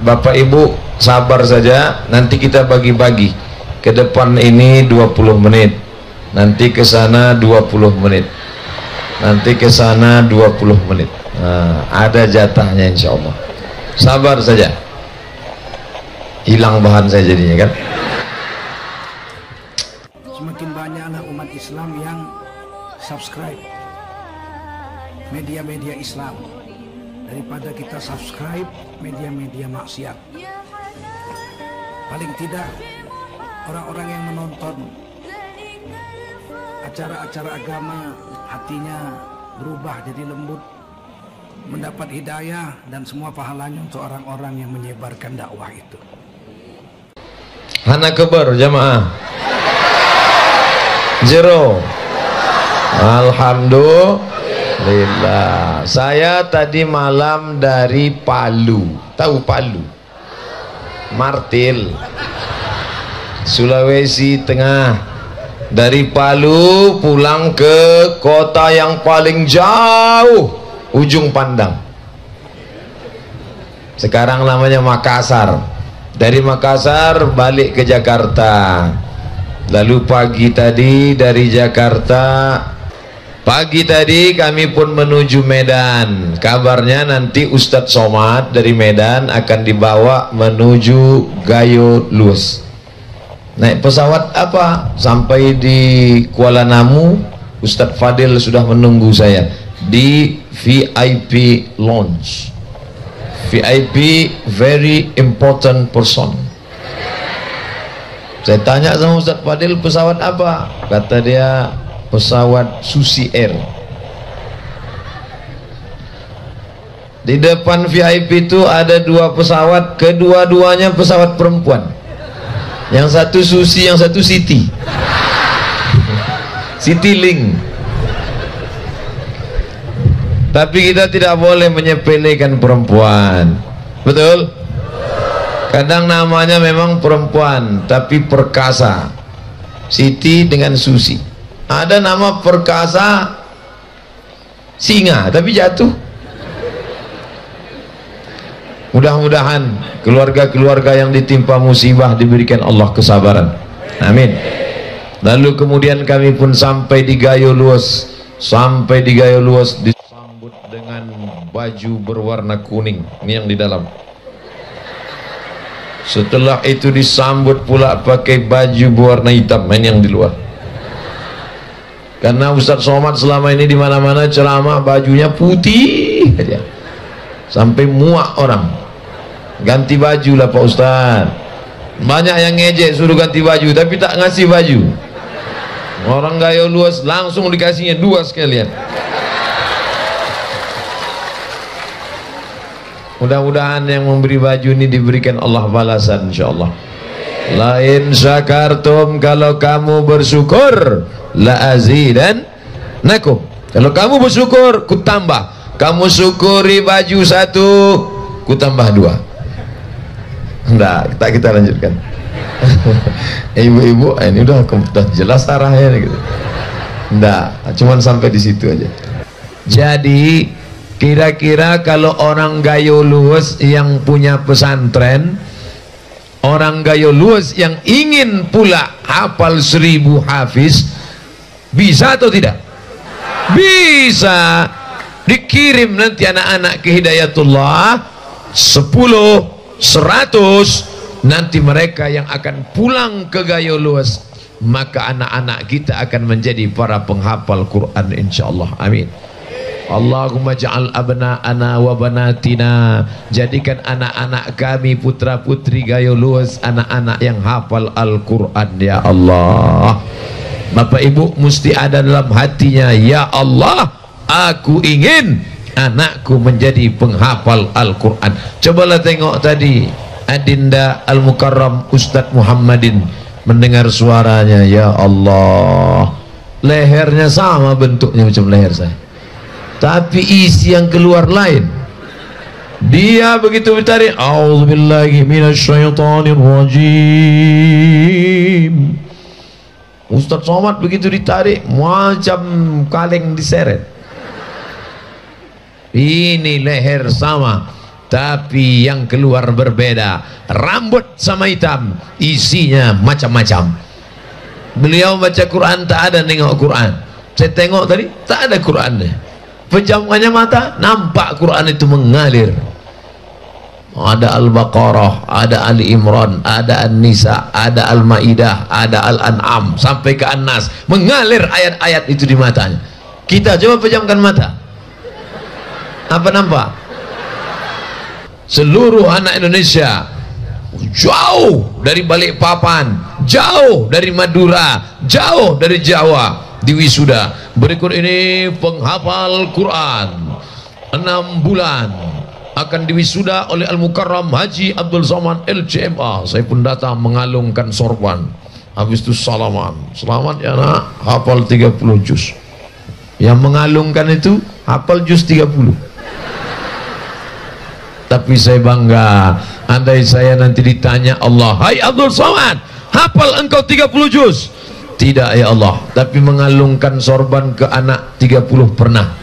Bapak Ibu sabar saja, nanti kita bagi-bagi. Ke depan ini 20 menit, nanti ke sana 20 menit, nanti ke sana 20 menit. Nah, ada jatahnya insya Allah. Sabar saja. Hilang bahan saya jadinya kan. Semakin banyaklah umat Islam yang subscribe media-media Islam daripada kita subscribe media-media maksiat. Paling tidak orang-orang yang menonton acara-acara agama hatinya berubah jadi lembut, mendapat hidayah dan semua pahalanya untuk orang-orang yang menyebarkan dakwah itu. Hana kebar jamaah. Zero. Alhamdulillah. Saya tadi malam dari Palu. Tahu Palu? Martil, Sulawesi Tengah. Dari Palu pulang ke kota yang paling jauh, ujung pandang. Sekarang namanya Makassar. Dari Makassar balik ke Jakarta. Lalu pagi tadi dari Jakarta, pagi tadi kami pun menuju Medan. Kabarnya nanti Ustadz Somad dari Medan akan dibawa menuju Gayo Lues. Naik pesawat apa? Sampai di Kuala Namu, Ustadz Fadil sudah menunggu saya di VIP lounge. VIP, very important person. Saya tanya sama Ustadz Fadil, pesawat apa? Kata dia, pesawat Susi Air. Di depan VIP itu ada dua pesawat, kedua-duanya pesawat perempuan. Yang satu Susi, yang satu Siti. Citylink. Tapi kita tidak boleh menyepelekan perempuan. Betul? Kadang namanya memang perempuan tapi perkasa. Siti dengan Susi. Ada nama perkasa singa tapi jatuh. Mudah-mudahan keluarga-keluarga yang ditimpa musibah diberikan Allah kesabaran. Amin. Lalu kemudian kami pun sampai di Gayo Lues. Sampai di Gayo Lues disambut dengan baju berwarna kuning. Ini yang di dalam. Setelah itu disambut pula pakai baju berwarna hitam. Ini yang di luar. Karena Ustadz Somad selama ini di mana-mana ceramah bajunya putih aja. Sampai muak orang. Ganti baju lah Pak Ustadz. Banyak yang ngejek suruh ganti baju tapi tak ngasih baju. Orang Gayo Lues langsung dikasihnya dua sekalian. Mudah-mudahan yang memberi baju ini diberikan Allah balasan insyaallah. La in syakartum, kalau kamu bersyukur, la azidannakum. Kalau kamu bersyukur, ku tambah. Kamu syukuri baju satu, ku tambah dua. Enggak, kita lanjutkan. Ibu-ibu, ini udah jelas arahnya gitu. Enggak, cuman sampai di situ aja. Jadi kira-kira kalau orang Gayo Lues yang punya pesantren, orang Gayo Lues yang ingin pula hafal 1000 hafiz, bisa atau tidak? Bisa. Dikirim nanti anak-anak ke Hidayatullah 10, 100. Nanti mereka yang akan pulang ke Gayo Lues, maka anak-anak kita akan menjadi para penghafal Quran insyaallah. Amin. Allahumma ja'al abna'ana wa banatina, jadikan anak-anak kami putra putri Gayo Lues anak-anak yang hafal Al-Quran ya Allah. Bapak Ibu mesti ada dalam hatinya, ya Allah, aku ingin anakku menjadi penghafal Al-Quran. Cobalah tengok tadi Adinda Al-Mukarram Ustadz Muhammadin, mendengar suaranya, ya Allah, lehernya sama bentuknya macam leher saya, tapi isi yang keluar lain. Dia begitu ditarik, a'udzubillahi minasyaitonirrajim. Ustadz Somad begitu ditarik macam kaleng diseret. Ini leher sama, tapi yang keluar berbeda. Rambut sama hitam, isinya macam-macam. Beliau baca Quran tak ada nengok Quran. Saya tengok tadi tak ada Qurannya. Pejamkannya mata, nampak Quran itu mengalir. Ada Al-Baqarah, ada Ali Imran, ada An-Nisa, ada Al-Maidah, ada Al-An'am sampai ke An-Nas, mengalir ayat-ayat itu di matanya. Kita coba pejamkan mata, apa nampak? Seluruh anak Indonesia, jauh dari Balikpapan, jauh dari Madura, jauh dari Jawa, di wisuda. Berikut ini penghafal Quran 6 bulan akan diwisuda oleh Al-Mukarram Haji Abdul Somad LCMA. Saya pun datang mengalungkan sorban. Habis itu salaman. Selamat ya nak, hafal 30 juz. Yang mengalungkan itu hafal juz 30. Tapi saya bangga, andai saya nanti ditanya Allah, hai Abdul Somad, hafal engkau 30 juz? Tidak ya Allah, tapi mengalungkan sorban ke anak 30 pernah.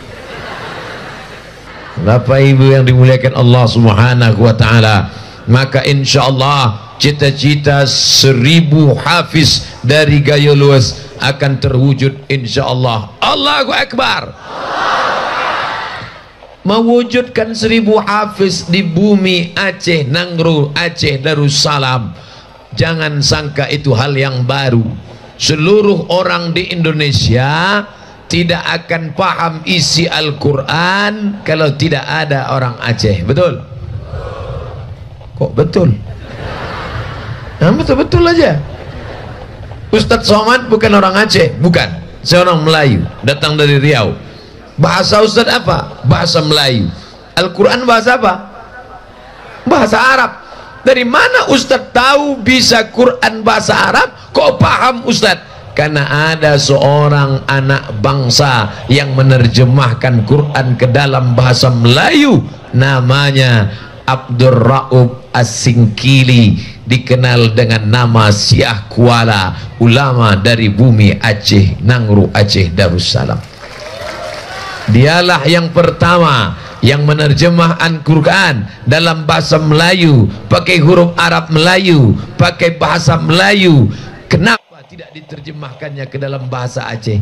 Bapak Ibu yang dimuliakan Allah Subhanahu wa taala, maka insyaallah cita-cita 1000 hafiz dari Gayo Luwes akan terwujud insyaallah. Allahu Akbar. Mewujudkan 1000 hafiz di bumi Aceh, Nangro, Aceh Darussalam, jangan sangka itu hal yang baru. Seluruh orang di Indonesia tidak akan paham isi Al-Quran kalau tidak ada orang Aceh. Betul? Kok betul? Nah, betul-betul aja. Ustadz Somad bukan orang Aceh, bukan, seorang Melayu, datang dari Riau. Bahasa Ustadz apa? Bahasa Melayu. Al-Quran bahasa apa? Bahasa Arab. Dari mana Ustadz tahu bisa Quran bahasa Arab? Kok paham Ustadz? Karena ada seorang anak bangsa yang menerjemahkan Quran ke dalam bahasa Melayu, namanya Abdur Raub As-Singkili, dikenal dengan nama Syekh Kuala, ulama dari bumi Aceh, Nangro, Aceh Darussalam. Dialah yang pertama yang menerjemah Al-Quran dalam bahasa Melayu, pakai huruf Arab Melayu, pakai bahasa Melayu. Kenapa tidak diterjemahkannya ke dalam bahasa Aceh?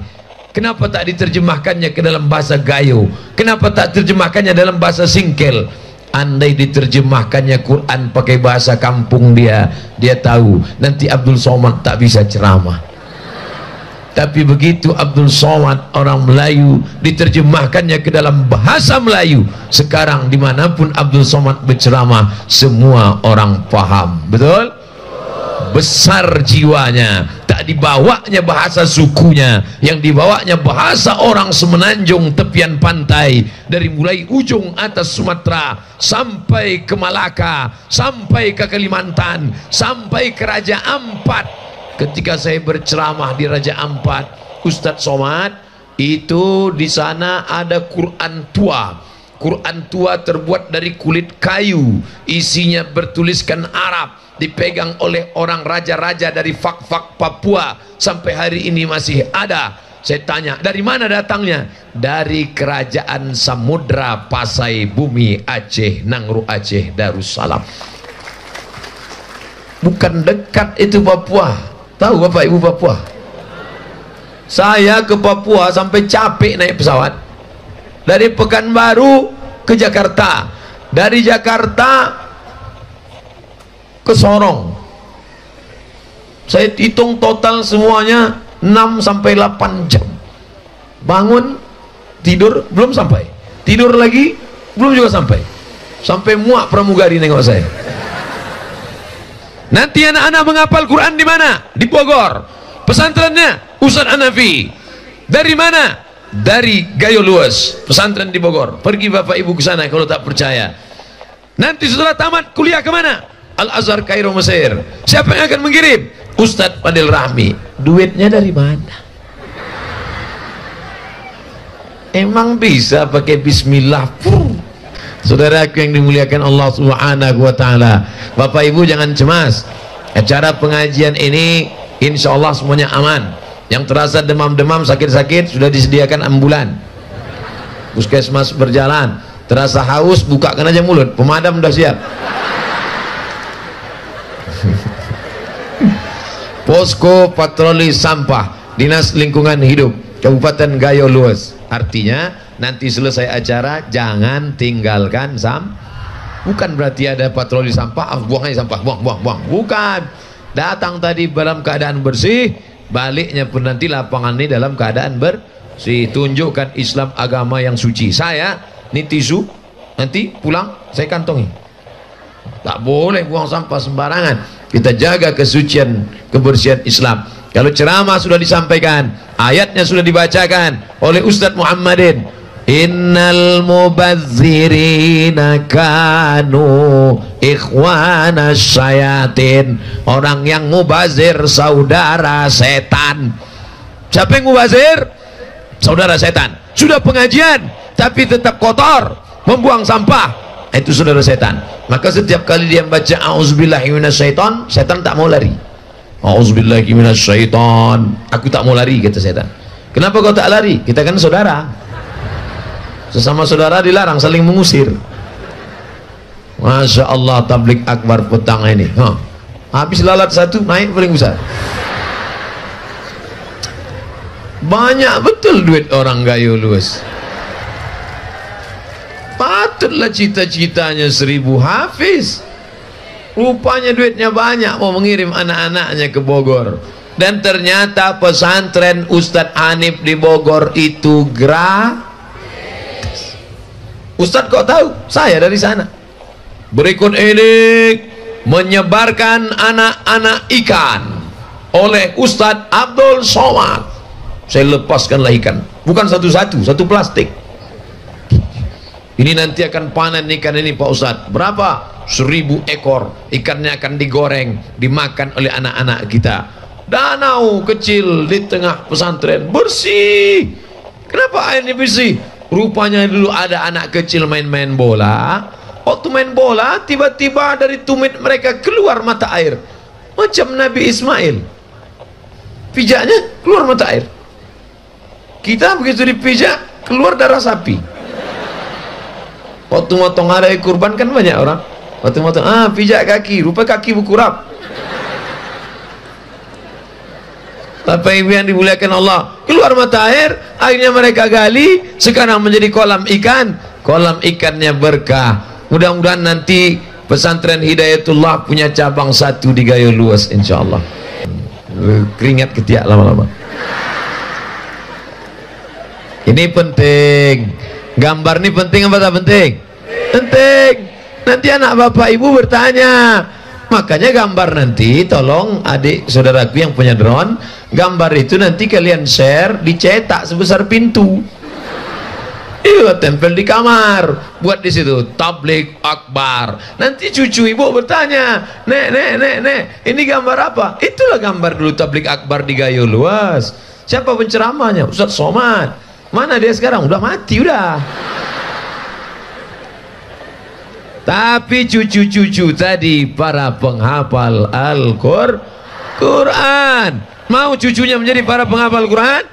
Kenapa tak diterjemahkannya ke dalam bahasa Gayo? Kenapa tak terjemahkannya dalam bahasa Singkel? Andai diterjemahkannya Quran pakai bahasa kampung dia tahu nanti Abdul Somad tak bisa ceramah. Tapi begitu Abdul Somad orang Melayu, diterjemahkannya ke dalam bahasa Melayu, sekarang dimanapun Abdul Somad berceramah, semua orang paham. Betul? Besar jiwanya, tak dibawanya bahasa sukunya, yang dibawanya bahasa orang semenanjung tepian pantai, dari mulai ujung atas Sumatera sampai ke Malaka, sampai ke Kalimantan, sampai ke Raja Ampat. Ketika saya berceramah di Raja Ampat, Ustadz Somad, itu di sana ada Quran tua. Quran tua terbuat dari kulit kayu, isinya bertuliskan Arab, dipegang oleh orang raja-raja dari Fak-Fak Papua, sampai hari ini masih ada. Saya tanya, dari mana datangnya? Dari kerajaan Samudra Pasai Bumi Aceh, Nangro, Aceh Darussalam. Bukan dekat itu Papua. Tahu Bapak Ibu Papua? Saya ke Papua sampai capek naik pesawat. Dari Pekanbaru ke Jakarta, dari Jakarta ke Sorong. Saya hitung total semuanya 6 sampai 8 jam. Bangun, tidur, belum sampai. Tidur lagi, belum juga sampai. Sampai muak pramugari nengok saya. Nanti anak-anak menghafal Quran di mana? Di Bogor. Pesantrennya Ustadz Hanafi. Dari mana? Dari Gayo Luwes, pesantren di Bogor. Pergi Bapak Ibu ke sana kalau tak percaya. Nanti setelah tamat kuliah kemana? Al-Azhar Kairo Mesir. Siapa yang akan mengirim? Ustadz Fadil Rahmi. Duitnya dari mana? Emang bisa pakai bismillah? Saudaraku yang dimuliakan Allah Subhanahu wa taala, Bapak Ibu jangan cemas. Acara pengajian ini insya Allah semuanya aman. Yang terasa demam-demam, sakit-sakit sudah disediakan ambulan. Puskesmas berjalan. terasa haus, bukakan aja mulut, pemadam udah siap. Posko patroli sampah Dinas Lingkungan Hidup Kabupaten Gayo Luas. Artinya nanti selesai acara jangan tinggalkan bukan berarti ada patroli sampah, buang aja sampah, buang, bukan. Datang tadi dalam keadaan bersih, baliknya pun nanti lapangan ini dalam keadaan bersih. Tunjukkan Islam agama yang suci. Saya ini tisu, nanti pulang saya kantongi. Tak boleh buang sampah sembarangan. Kita jaga kesucian, kebersihan Islam. Kalau ceramah sudah disampaikan, ayatnya sudah dibacakan oleh Ustadz Muhammadin, innal mubazzirina kanu ikhwana syayatin. Orang yang mubazir saudara setan. Siapa yang mubazir? Saudara setan. Sudah pengajian tapi tetap kotor, membuang sampah, itu saudara setan. Maka setiap kali dia baca auzubillahi minasyaiton, setan tak mau lari. Auzubillahi minasyaiton, aku tak mau lari, kata setan. Kenapa kau tak lari? Kita kan saudara. Sesama saudara dilarang saling mengusir. Masya Allah, tablik akbar petang ini. Habis lalat satu, naik paling besar. Banyak betul duit orang Gayo Luas. Patutlah cita-citanya 1000 hafiz. Rupanya duitnya banyak, mau mengirim anak-anaknya ke Bogor. Dan ternyata pesantren Ustadz Hanif di Bogor itu gratis. Ustadz kok tahu? Saya dari sana. Berikut ini menyebarkan anak-anak ikan oleh Ustadz Abdul Somad. Saya lepaskanlah ikan, bukan satu-satu, satu plastik. Ini nanti akan panen ikan ini Pak Ustadz. Berapa? 1000 ekor. Ikannya akan digoreng, dimakan oleh anak-anak kita. Danau kecil di tengah pesantren, bersih. Kenapa airnya bersih? Rupanya dulu ada anak kecil main-main bola. Waktu main bola, tiba-tiba dari tumit mereka keluar mata air. Macam Nabi Ismail. Pijaknya keluar mata air. Kita begitu dipijak, keluar darah sapi. Waktu motong hari kurban kan banyak orang. Waktu motong, pijak kaki, rupa kaki berkurap. Tapi ibu yang dimuliakan Allah, keluar mata air, akhirnya mereka gali, sekarang menjadi kolam ikan. Kolam ikannya berkah. Mudah-mudahan nanti pesantren Hidayatullah punya cabang 1 di Gayo Luas, insya Allah. Keringat ketiak lama-lama. Ini penting. Gambar ini penting apa tak penting? Penting. Nanti anak bapak ibu bertanya. Makanya gambar nanti, tolong adik saudaraku yang punya drone, gambar itu nanti kalian share, dicetak sebesar pintu. Iya, tempel di kamar, buat di situ tablik akbar. Nanti cucu ibu bertanya, nek, ini gambar apa? Itulah gambar dulu tablik akbar di Gayo Luas. Siapa penceramahnya? Ustadz Somad. Mana dia sekarang? Udah mati, udah. Tapi cucu-cucu tadi para penghafal Al-Quran. Mau cucunya menjadi para penghafal Quran?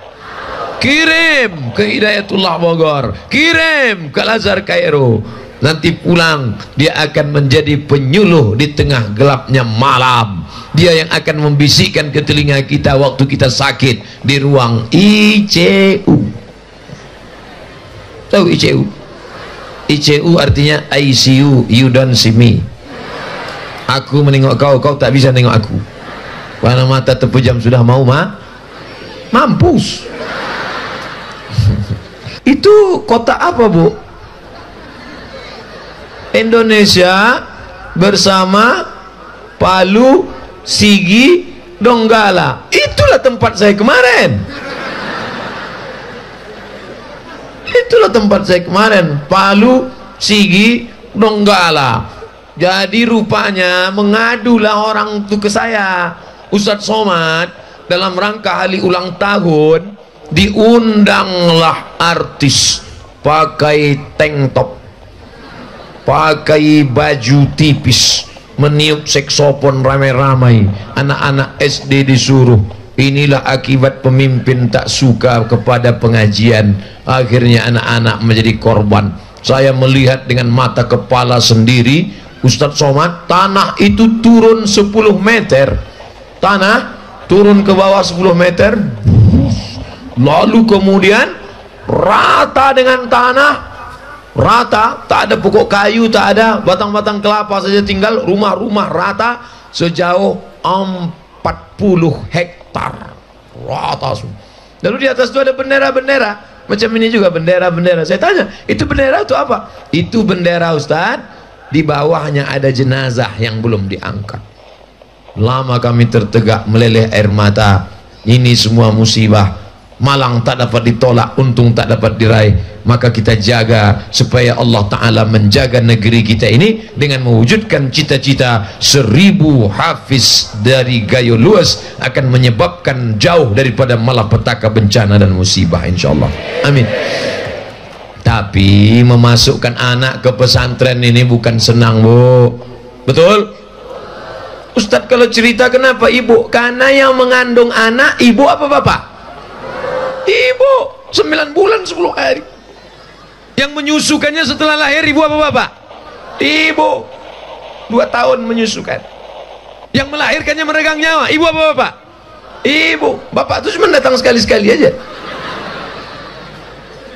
Kirim ke Hidayatullah Bogor, kirim ke Al-Azhar Kairo. Nanti pulang dia akan menjadi penyuluh di tengah gelapnya malam. Dia yang akan membisikkan ke telinga kita waktu kita sakit di ruang ICU. Tahu ICU? ICU artinya ICU, you don't see me. Aku menengok kau, kau tak bisa tengok aku. Karena mata terpejam sudah mau mampus. Itu kota apa, Bu? Indonesia bersama Palu, Sigi, Donggala. Itulah tempat saya kemarin. Itulah tempat saya kemarin, Palu, Sigi, Donggala. Jadi rupanya mengadulah orang itu ke saya, Ustadz Somad, dalam rangka hari ulang tahun diundanglah artis pakai tank top, pakai baju tipis, meniup saksofon ramai-ramai. Anak-anak SD disuruh. Inilah akibat pemimpin tak suka kepada pengajian. Akhirnya anak-anak menjadi korban. Saya melihat dengan mata kepala sendiri, Ustadz Somad, tanah itu turun 10 meter, tanah turun ke bawah 10 meter, lalu kemudian rata dengan tanah, rata, tak ada pokok kayu, tak ada batang-batang kelapa saja, tinggal rumah-rumah rata sejauh 40 hektar rata semua. Lalu di atas itu ada bendera-bendera macam ini juga, bendera-bendera. Saya tanya, itu bendera itu apa? Itu bendera Ustaz, di bawahnya ada jenazah yang belum diangkat. Lama kami tertegak, meleleh air mata. Ini semua musibah, malang tak dapat ditolak, untung tak dapat diraih. Maka kita jaga supaya Allah Ta'ala menjaga negeri kita ini dengan mewujudkan cita-cita 1000 hafiz dari Gayo Luas, akan menyebabkan jauh daripada malapetaka, bencana dan musibah, insyaallah. Amin. Tapi memasukkan anak ke pesantren ini bukan senang, Bu. Betul? Ustadz, kalau cerita kenapa ibu? Karena yang mengandung anak ibu apa bapak? Ibu. 9 bulan 10 hari. Yang menyusukannya setelah lahir ibu apa bapak? Ibu. 2 tahun menyusukan. Yang melahirkannya meregang nyawa ibu apa bapak? Ibu. Bapak itu cuma datang sekali-sekali aja.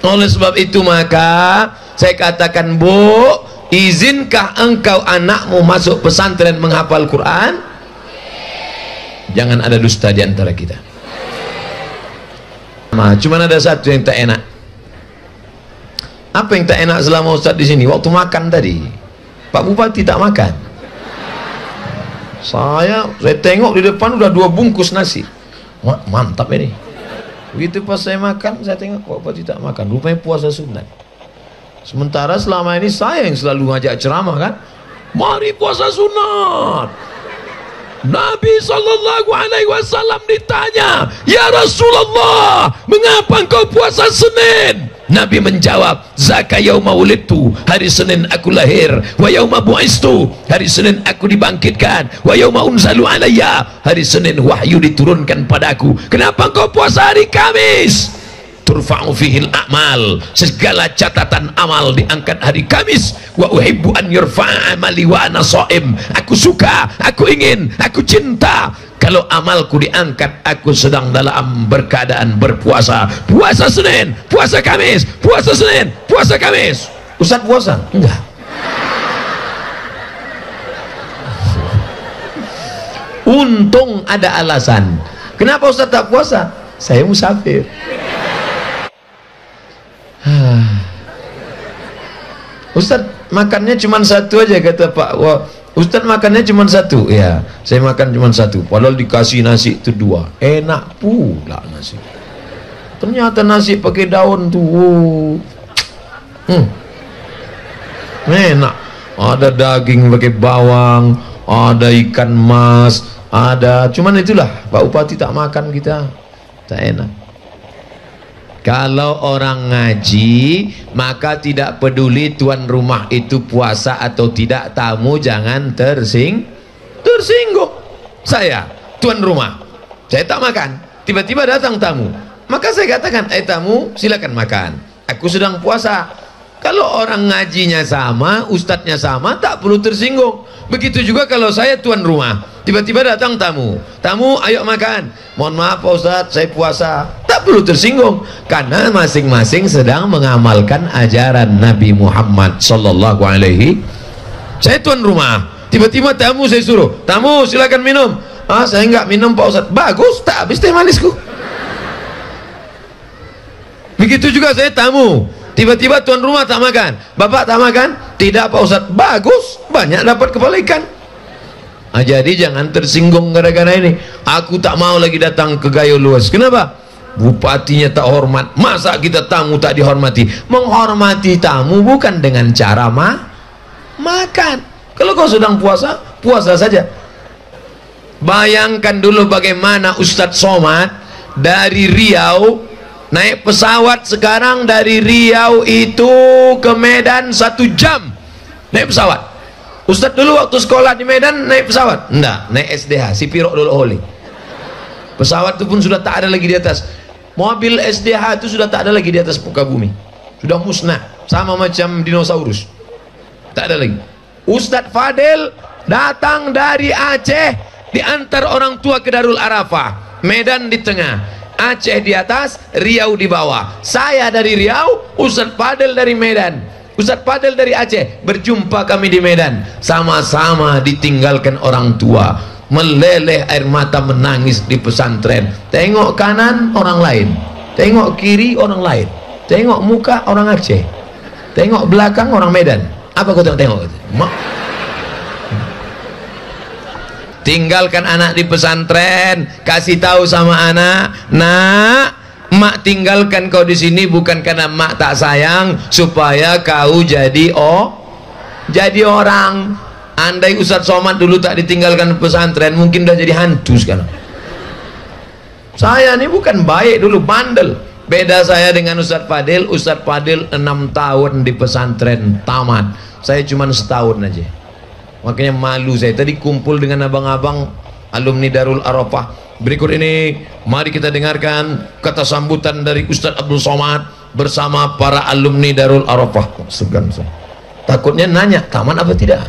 Oleh sebab itu maka saya katakan, Bu, izinkah engkau anakmu masuk pesantren menghafal Quran? Jangan ada dusta di antara kita. Cuman ada satu yang tak enak. Apa yang tak enak selama Ustaz di sini? Waktu makan tadi, Pak Bupati tak makan. Saya tengok di depan udah 2 bungkus nasi. Wah, mantap ini. Begitu pas saya makan, saya tengok Pak Bupati tak makan. Rupanya puasa sunat. Sementara selama ini saya yang selalu ngajak ceramah kan, mari puasa sunat. Nabi SAW ditanya, ya Rasulullah, mengapa engkau puasa Senin? Nabi menjawab, zaka yauma wulidtu, hari Senin aku lahir, wa yauma bu'istu, hari Senin aku dibangkitkan, wa yauma unzalu alayya, hari Senin wahyu diturunkan padaku. Kenapa engkau puasa hari Kamis? Turfa'u fihil a'mal, segala catatan amal diangkat hari Kamis. Wa uhibbu an yurfa'a amali wa ana sha'im, aku suka, aku ingin, aku cinta kalau amalku diangkat aku sedang dalam berkeadaan berpuasa. Puasa Senin, puasa Kamis, puasa Senin, puasa Kamis. Ustaz puasa? Enggak. Untung ada alasan. Kenapa Ustaz tak puasa? Saya musafir. Ustaz makannya cuma satu aja, kata Pak. Wah, Ustaz makannya cuma satu. Ya, saya makan cuma satu. Padahal dikasih nasi itu 2. Enak pula nasi. Ternyata nasi pakai daun tuh. Enak. Ada daging pakai bawang, ada ikan mas, ada. Cuman itulah Pak Bupati tak makan, kita tak enak. Kalau orang ngaji, maka tidak peduli tuan rumah itu puasa atau tidak, tamu jangan tersinggung. Saya tuan rumah, saya tak makan, tiba-tiba datang tamu, maka saya katakan, tamu silakan makan, aku sedang puasa. Kalau orang ngajinya sama, ustadznya sama, tak perlu tersinggung. Begitu juga kalau saya tuan rumah, tiba-tiba datang tamu, ayo makan, mohon maaf Pak Ustadz, saya puasa, tak perlu tersinggung, karena masing-masing sedang mengamalkan ajaran Nabi Muhammad sallallahu alaihi. Saya tuan rumah, tiba-tiba tamu saya suruh, tamu silakan minum. Saya enggak minum Pak Ustadz. Bagus, tak habis teh manisku. Begitu juga saya tamu, tiba-tiba tuan rumah tak makan, bapak tak makan, tidak Pak Ustadz. Bagus, banyak dapat kepala ikan. Jadi jangan tersinggung gara-gara ini. Aku tak mau lagi datang ke Gayo Luas. Kenapa? Bupatinya tak hormat. Masa kita tamu tak dihormati? Menghormati tamu bukan dengan cara makan. Kalau kau sedang puasa, puasa saja. Bayangkan dulu bagaimana Ustadz Somad dari Riau naik pesawat, sekarang dari Riau itu ke Medan 1 jam naik pesawat. Ustadz dulu waktu sekolah di Medan naik pesawat? Enggak, naik SDH, si Pirok dulu Oli. Pesawat itu pun sudah tak ada lagi di atas. Mobil SDH itu sudah tak ada lagi di atas muka bumi. Sudah musnah. sama macam dinosaurus, tak ada lagi. Ustadz Fadil datang dari Aceh, diantar orang tua ke Darul Arafah, Medan di tengah, Aceh di atas, Riau di bawah. Saya dari Riau, Ustadz Fadil dari Medan, Ustadz Fadil dari Aceh. Berjumpa kami di Medan, sama-sama ditinggalkan orang tua, meleleh air mata, menangis di pesantren. Tengok kanan orang lain, tengok kiri orang lain, tengok muka orang Aceh, tengok belakang orang Medan. Apa kau tengok? Tinggalkan anak di pesantren, kasih tahu sama anak, nak, mak tinggalkan kau di sini bukan karena mak tak sayang, supaya kau jadi orang. Andai Ustadz Somad dulu tak ditinggalkan pesantren, mungkin udah jadi hantu sekarang. Saya ini bukan baik dulu, bandel. Beda saya dengan Ustadz Fadil. Ustadz Fadil 6 tahun di pesantren tamat, saya cuma setahun aja. Makanya malu saya. Tadi kumpul dengan abang-abang alumni Darul Arafah. Berikut ini mari kita dengarkan kata sambutan dari Ustadz Abdul Somad bersama para alumni Darul Arafah. Segan saya. Takutnya nanya tamat apa tidak.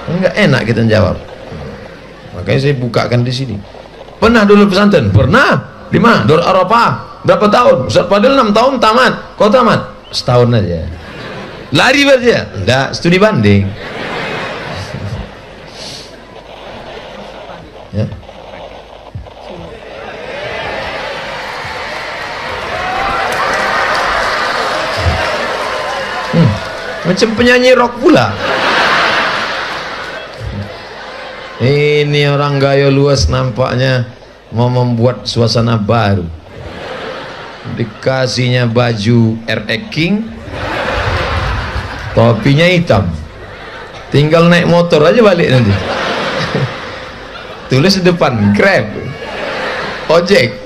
Enggak enak kita jawab. Makanya saya bukakan di sini. Pernah dulu pesantren? Pernah. Di mana? Darul Arafah. Berapa tahun? Ustadz Fadil 6 tahun tamat. Kau tamat? Setahun aja. Lari berarti ya? Enggak, studi banding. Ya. Macam penyanyi rock pula. Ini orang gaya luas nampaknya mau membuat suasana baru. Dikasihnya baju RX King, topinya hitam, tinggal naik motor aja balik nanti. Tulis di depan Grab, ojek.